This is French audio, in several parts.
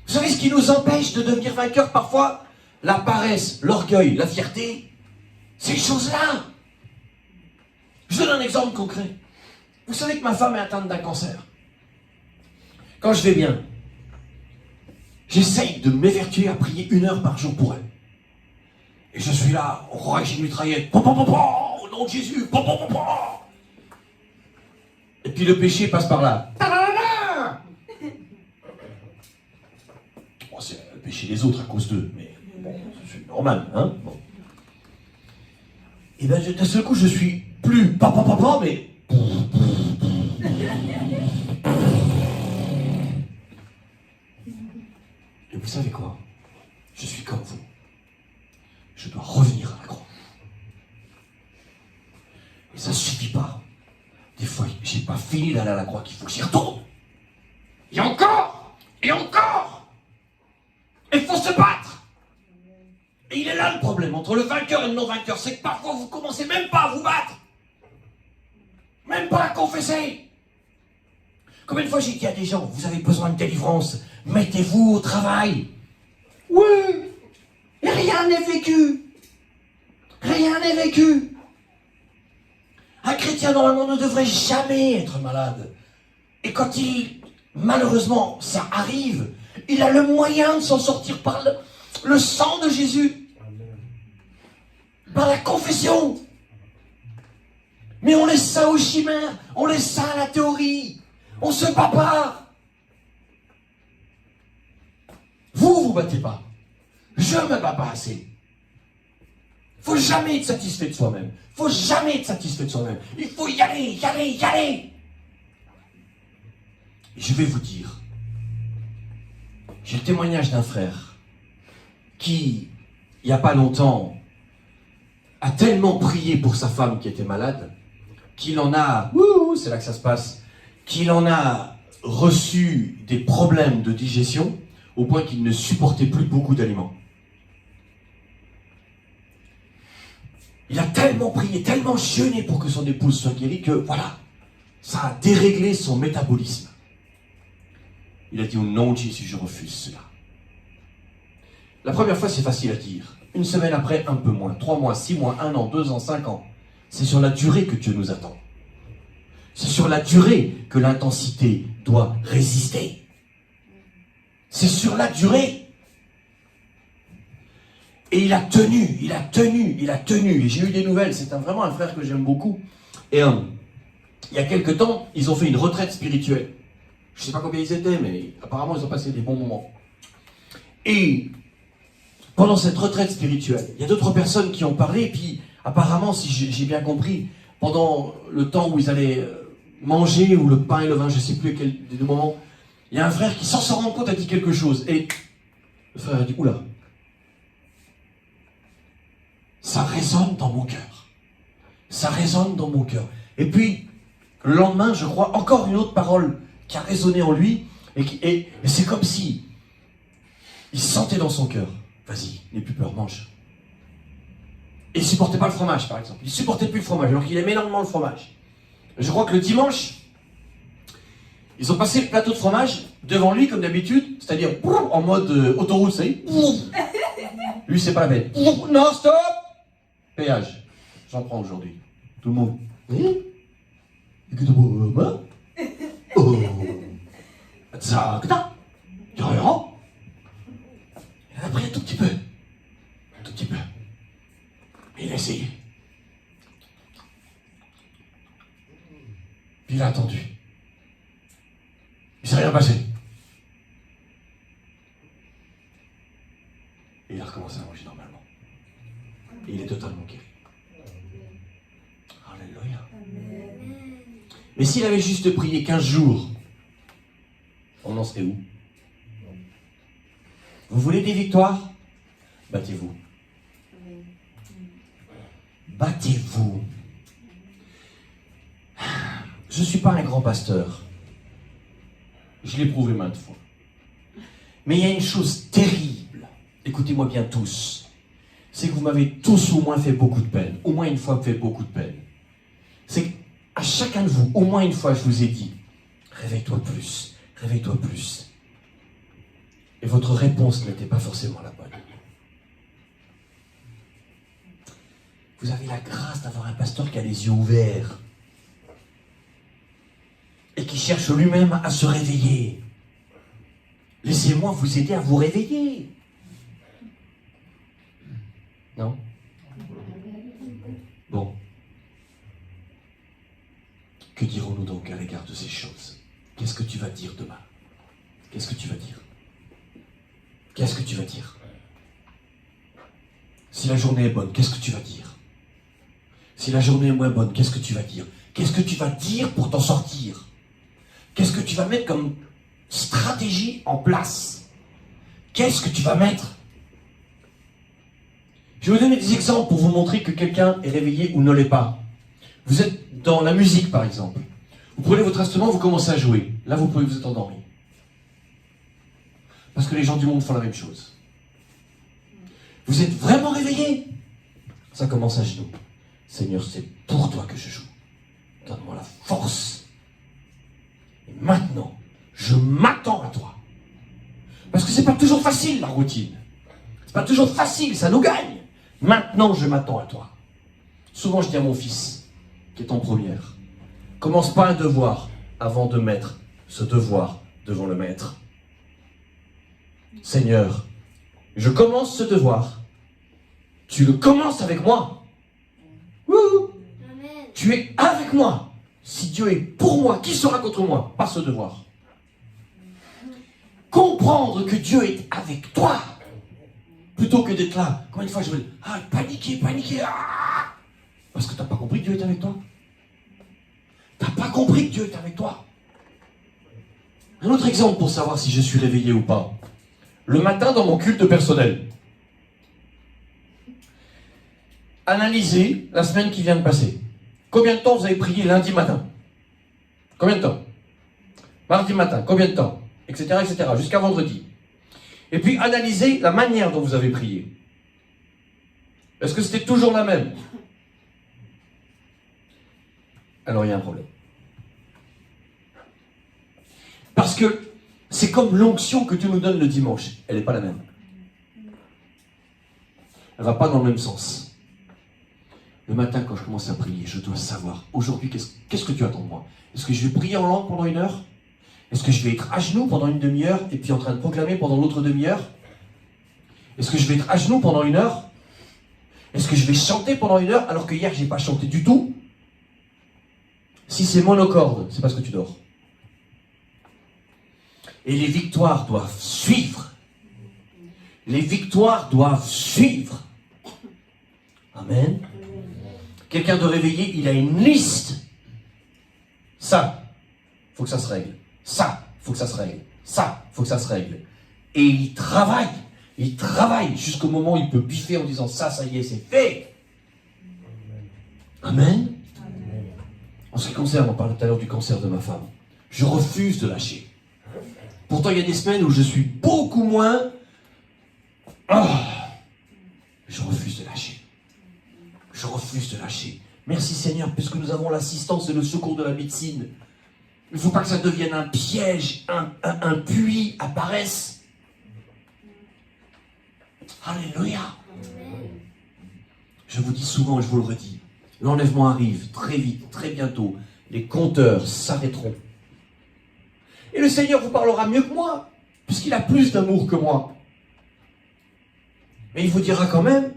Vous savez ce qui nous empêche de devenir vainqueurs parfois? La paresse, l'orgueil, la fierté. Ces choses-là. Je donne un exemple concret. Vous savez que ma femme est atteinte d'un cancer. Quand je vais bien, j'essaye de m'évertuer à prier 1 heure par jour pour elle. Et je suis là, on rage une mitraillette. Au nom de Jésus. Et puis le péché passe par là. Bon, c'est le péché des autres à cause d'eux, mais bon, c'est normal, hein. Bon. Et bien d'un seul coup, je suis plus mais... Et vous savez quoi? Je suis comme vous. Je dois revenir à la croix. Et ça ne suffit pas. Des fois, j'ai pas fini d'aller à la croix, qu'il faut que j'y retourne. Et encore! Et encore! Il faut se battre! Et il est là le problème, entre le vainqueur et le non-vainqueur, c'est que parfois vous commencez même pas à vous battre. Même pas à confesser. Combien de fois j'ai dit à des gens, vous avez besoin de délivrance, mettez-vous au travail. Oui, et rien n'est vécu. Rien n'est vécu. Un chrétien, normalement, ne devrait jamais être malade. Et quand malheureusement, ça arrive, il a le moyen de s'en sortir par le sang de Jésus. Par la confession. Mais on laisse ça aux chimères, on laisse ça à la théorie. On se bat pas. Vous battez pas. Je me bats pas assez. Faut jamais être satisfait de soi-même. Faut jamais être satisfait de soi-même. Il faut y aller, y aller, y aller. Et je vais vous dire, j'ai le témoignage d'un frère qui, il n'y a pas longtemps, a tellement prié pour sa femme qui était malade, qu'il en a, c'est là que ça se passe, qu'il en a reçu des problèmes de digestion au point qu'il ne supportait plus beaucoup d'aliments. Il a tellement prié, tellement jeûné pour que son épouse soit guérie que, voilà, ça a déréglé son métabolisme. Il a dit au nom de Jésus, je refuse cela. La première fois, c'est facile à dire. 1 semaine après, un peu moins. 3 mois, 6 mois, 1 an, 2 ans, 5 ans. C'est sur la durée que Dieu nous attend. C'est sur la durée que l'intensité doit résister. C'est sur la durée. Et il a tenu, il a tenu, il a tenu. Et j'ai eu des nouvelles. C'est vraiment un frère que j'aime beaucoup. Et il y a quelque temps, ils ont fait une retraite spirituelle. Je ne sais pas combien ils étaient, mais apparemment, ils ont passé des bons moments. Et pendant cette retraite spirituelle, il y a d'autres personnes qui ont parlé. Et puis, apparemment, si j'ai bien compris, pendant le temps où ils allaient manger, ou le pain et le vin, je ne sais plus quel des deux moments, il y a un frère qui, sans s'en rendre compte, a dit quelque chose. Et le frère a dit, oula, ça résonne dans mon cœur. Ça résonne dans mon cœur. Et puis, le lendemain, je crois, encore une autre parole qui a résonné en lui, et c'est comme si il sentait dans son cœur, vas-y, n'aie plus peur, mange. Et il ne supportait pas le fromage, par exemple. Il ne supportait plus le fromage, alors qu'il aimait énormément le fromage. Je crois que le dimanche, ils ont passé le plateau de fromage devant lui, comme d'habitude, c'est-à-dire en mode autoroute, ça y est. Lui, c'est pas la peine. Non, stop! Péage. J'en prends aujourd'hui. Tout le monde. Écoute-moi. Oh. Ça, il rien. Il a pris un tout petit peu. Un tout petit peu. Mais il a essayé. Puis il a attendu. Il s'est rien passé. Et il a recommencé à manger normalement. Et il est totalement guéri. Alléluia. Mais s'il avait juste prié 15 jours, on en serait où? Vous voulez des victoires? Battez-vous. Battez-vous. Je ne suis pas un grand pasteur. Je l'ai prouvé maintes fois. Mais il y a une chose terrible. Écoutez-moi bien tous. C'est que vous m'avez tous au moins fait beaucoup de peine. Au moins une fois fait beaucoup de peine. C'est qu'à chacun de vous, au moins une fois, je vous ai dit, réveille-toi plus, réveille-toi plus. Et votre réponse n'était pas forcément la bonne. Vous avez la grâce d'avoir un pasteur qui a les yeux ouverts et qui cherche lui-même à se réveiller. Laissez-moi vous aider à vous réveiller. Non? Bon. Que dirons-nous donc à l'égard de ces choses? Qu'est-ce que tu vas dire demain? Qu'est-ce que tu vas dire? Qu'est-ce que tu vas dire? Si la journée est bonne, qu'est-ce que tu vas dire? Si la journée est moins bonne, qu'est-ce que tu vas dire? Qu'est-ce que tu vas dire pour t'en sortir? Qu'est-ce que tu vas mettre comme stratégie en place? Qu'est-ce que tu vas mettre? Je vais vous donner des exemples pour vous montrer que quelqu'un est réveillé ou ne l'est pas. Vous êtes dans la musique, par exemple. Vous prenez votre instrument, vous commencez à jouer. Là, vous pouvez vous être endormi. Parce que les gens du monde font la même chose. Vous êtes vraiment réveillé? Ça commence à genoux. Seigneur, c'est pour toi que je joue. Donne-moi la force. Et maintenant, je m'attends à toi. Parce que c'est pas toujours facile, la routine. C'est pas toujours facile, ça nous gagne. Maintenant, je m'attends à toi. Souvent, je dis à mon fils, qui est en première, commence pas un devoir avant de mettre ce devoir devant le maître. Seigneur, je commence ce devoir. Tu le commences avec moi. Wouhou. Tu es avec moi. Si Dieu est pour moi, qui sera contre moi? Pas ce devoir. Comprendre que Dieu est avec toi, plutôt que d'être là. Combien de fois je veux paniquer, parce que tu n'as pas compris que Dieu est avec toi. Tu n'as pas compris que Dieu est avec toi. Un autre exemple pour savoir si je suis réveillé ou pas. Le matin dans mon culte personnel. Analysez la semaine qui vient de passer. Combien de temps vous avez prié lundi matin? Combien de temps? Mardi matin, combien de temps? Etc. etc. jusqu'à vendredi. Et puis analysez la manière dont vous avez prié. Est-ce que c'était toujours la même? Alors il y a un problème. Parce que c'est comme l'onction que Dieu nous donne le dimanche. Elle n'est pas la même. Elle ne va pas dans le même sens. Le matin, quand je commence à prier, je dois savoir, aujourd'hui, qu'est-ce que tu attends de moi? Est-ce que je vais prier en langue pendant 1 heure? Est-ce que je vais être à genoux pendant une demi-heure et puis en train de proclamer pendant l'autre demi-heure? Est-ce que je vais être à genoux pendant 1 heure? Est-ce que je vais chanter pendant 1 heure alors que hier, je n'ai pas chanté du tout? Si c'est monocorde, c'est parce que tu dors. Et les victoires doivent suivre. Les victoires doivent suivre. Amen. Quelqu'un de réveillé, il a une liste. Ça, il faut que ça se règle. Ça, il faut que ça se règle. Ça, il faut que ça se règle. Et il travaille. Il travaille jusqu'au moment où il peut biffer en disant ça y est, c'est fait. Amen. En ce qui concerne, on parlait tout à l'heure du cancer de ma femme. Je refuse de lâcher. Pourtant, il y a des semaines où je suis beaucoup moins... Je refuse de lâcher. Je refuse de lâcher. Merci Seigneur, puisque nous avons l'assistance et le secours de la médecine. Il ne faut pas que ça devienne un piège, un puits à paresse. Alléluia. Je vous dis souvent et je vous le redis, l'enlèvement arrive très vite, très bientôt. Les compteurs s'arrêteront. Et le Seigneur vous parlera mieux que moi, puisqu'il a plus d'amour que moi. Mais il vous dira quand même,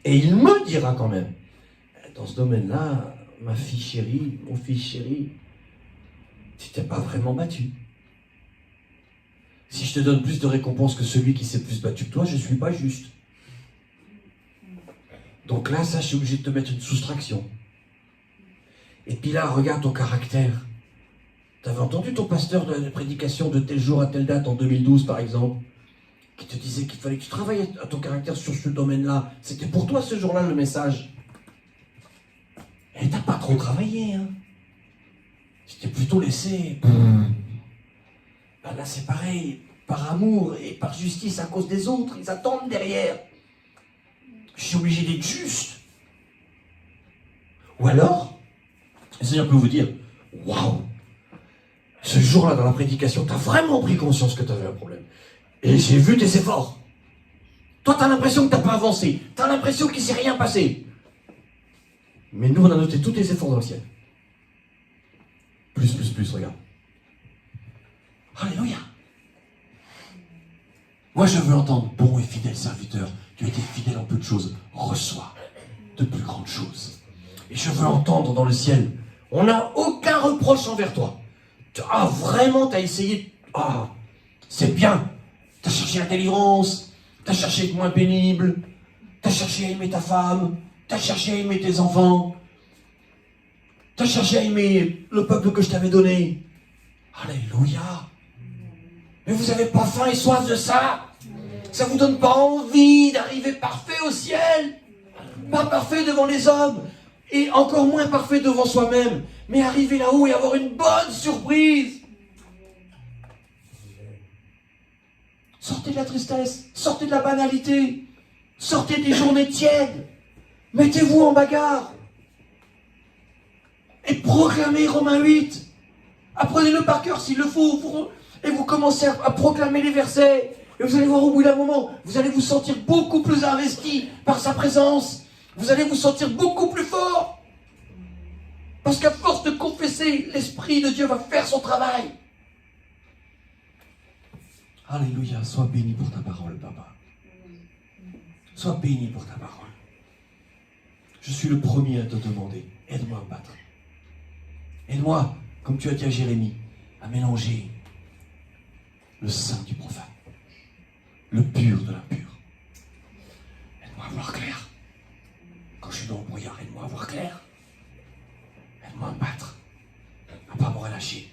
et il me dira quand même, dans ce domaine-là, ma fille chérie, mon fils chéri, tu t'es pas vraiment battu. Si je te donne plus de récompenses que celui qui s'est plus battu que toi, je ne suis pas juste. Donc là, ça, je suis obligé de te mettre une soustraction. Et puis là, regarde ton caractère. Tu avais entendu ton pasteur de la prédication de tel jour à telle date, en 2012 par exemple, qui te disait qu'il fallait que tu travailles à ton caractère sur ce domaine-là. C'était pour toi ce jour-là le message. Et t'as pas trop travaillé, hein. Tu t'es plutôt laissé. Ben là c'est pareil, par amour et par justice à cause des autres, ils attendent derrière. Je suis obligé d'être juste. Ou alors, le Seigneur peut vous dire, waouh, ce jour-là dans la prédication, tu as vraiment pris conscience que tu avais un problème. Et j'ai vu tes efforts. Toi, tu as l'impression que tu n'as pas avancé. Tu as l'impression qu'il ne s'est rien passé. Mais nous, on a noté tous tes efforts dans le ciel. Plus, regarde. Alléluia. Moi, je veux entendre, bon et fidèle serviteur, tu as été fidèle en peu de choses, reçois de plus grandes choses. Et je veux entendre dans le ciel, on n'a aucun reproche envers toi. Ah, vraiment, tu as essayé. Ah, c'est bien. Tu as cherché la délivrance, tu as cherché à être moins pénible, tu as cherché à aimer ta femme, tu as cherché à aimer tes enfants, tu as cherché à aimer le peuple que je t'avais donné. Alléluia. Mais vous n'avez pas faim et soif de ça? Ça ne vous donne pas envie d'arriver parfait au ciel? Pas parfait devant les hommes, et encore moins parfait devant soi-même, mais arriver là-haut et avoir une bonne surprise. Sortez de la tristesse, sortez de la banalité, sortez des journées tièdes, mettez-vous en bagarre, et proclamez Romains 8. Apprenez-le par cœur s'il le faut, et vous commencez à proclamer les versets, et vous allez voir au bout d'un moment, vous allez vous sentir beaucoup plus investi par sa présence, vous allez vous sentir beaucoup plus fort, parce qu'à force de confesser, l'Esprit de Dieu va faire son travail. Alléluia, sois béni pour ta parole, papa. Sois béni pour ta parole. Je suis le premier à te demander, aide-moi à me battre. Aide-moi, comme tu as dit à Jérémie, à mélanger le saint du profane, le pur de l'impur. Aide-moi à voir clair. Quand je suis dans le brouillard, aide-moi à voir clair. Aide-moi à me battre, à ne pas me relâcher.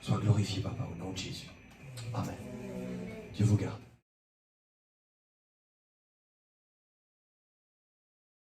Sois glorifié, papa, au nom de Jésus. Amen. Dieu vous garde.